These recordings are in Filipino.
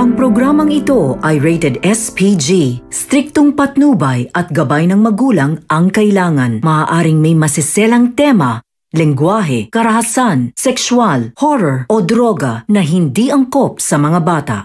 Ang programang ito ay rated SPG. Striktong patnubay at gabay ng magulang ang kailangan. Maaaring may masiselang tema, lengguwahe, karahasan, sexual, horror o droga na hindi angkop sa mga bata.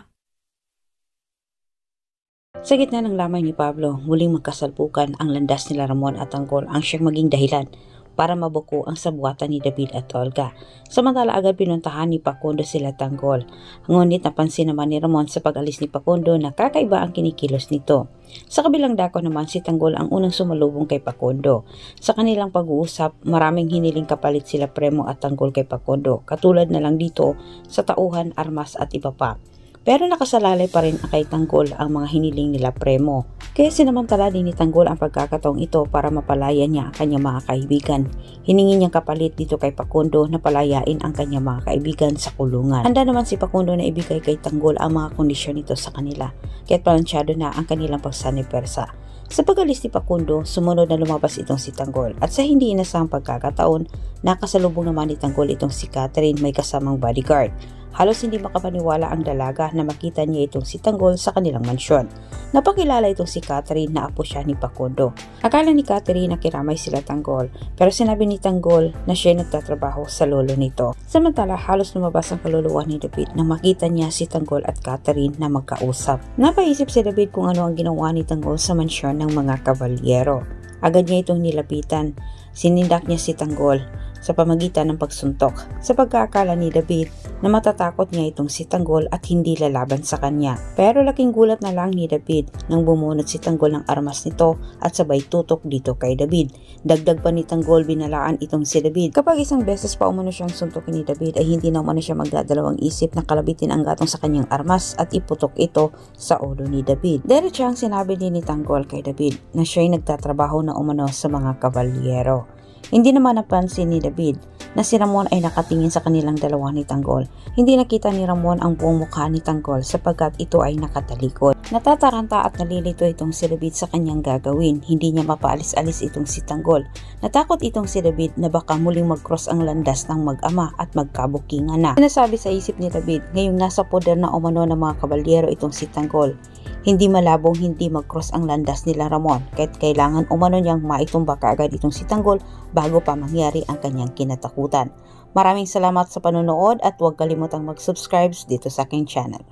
Sa gitna ng lamay ni Pablo, muling magkasalpukan ang landas nila Ramon at Tanggol ang siyang maging dahilan para mabuko ang sabuatan ni David at Olga. Samantala agad pinuntahan ni Facundo sila Tanggol. Ngunit napansin naman ni Ramon sa pag-alis ni Facundo na kakaiba ang kinikilos nito. Sa kabilang dako naman si Tanggol ang unang sumalubong kay Facundo. Sa kanilang pag-uusap, maraming hiniling kapalit sila Premo at Tanggol kay Facundo, katulad na lang dito sa tauhan, armas at iba pa. Pero nakasalalay pa rin kay Tanggol ang mga hiniling nila Premo. Kaya sinamantala din ni Tanggol ang pagkakataong ito para mapalaya niya ang kanyang mga kaibigan. Hiningi niyang kapalit dito kay Facundo na palayain ang kanyang mga kaibigan sa kulungan. Handa naman si Facundo na ibigay kay Tanggol ang mga kondisyon nito sa kanila, kaya't plansyado na ang kanilang pagsanipersa. Sa pag-alis ni Facundo, sumunod na lumabas itong si Tanggol at sa hindi inasahang pagkakataon, nakasalubong naman ni Tanggol itong si Catherine may kasamang bodyguard. Halos hindi makapaniwala ang dalaga na makita niya itong si Tanggol sa kanilang mansyon. Napakilala itong si Catherine na apo siya ni Facundo. Akala ni Catherine na kiramay sila Tanggol, pero sinabi ni Tanggol na siya nagtatrabaho sa lolo nito. Samantala halos lumabas ang kaluluwa ni David nang makita niya si Tanggol at Catherine na magkausap. Napaisip si David kung ano ang ginawa ni Tanggol sa mansyon ng mga kabalyero. Agad niya itong nilapitan. Sinindak niya si Tanggol sa pamagitan ng pagsuntok, sa pagkakala ni David na matatakot niya itong si Tanggol at hindi lalaban sa kanya. Pero laking gulat na lang ni David nang bumunot si Tanggol ng armas nito at sabay tutok dito kay David. Dagdag pa ni Tanggol, binalaan itong si David. Kapag isang beses pa umano siyang suntokin ni David ay hindi na umano siya magdadalawang isip na kalabitin ang gatong sa kanyang armas at iputok ito sa ulo ni David. Diretso ang sinabi din ni Tanggol kay David na siya'y nagtatrabaho na umano sa mga kabalyero. Hindi naman napansin ni David na si Ramon ay nakatingin sa kanilang dalawa ni Tanggol. Hindi nakita ni Ramon ang buong mukha ni Tanggol sapagkat ito ay nakatalikod. Natataranta at nalilito itong si David sa kanyang gagawin. Hindi niya mapaalis-alis itong si Tanggol. Natakot itong si David na baka muling mag-cross ang landas ng mag-ama at magkabukingan na. Sinasabi sa isip ni David, ngayong nasa poder na umano ng mga kabalyero itong si Tanggol, hindi malabong hindi mag-cross ang landas nila Ramon, kahit kailangan umano niyang maitumba kaagad itong si Tanggol bago pa mangyari ang kanyang kinatakutan. Maraming salamat sa panonood at huwag kalimutang mag-subscribe dito sa aking channel.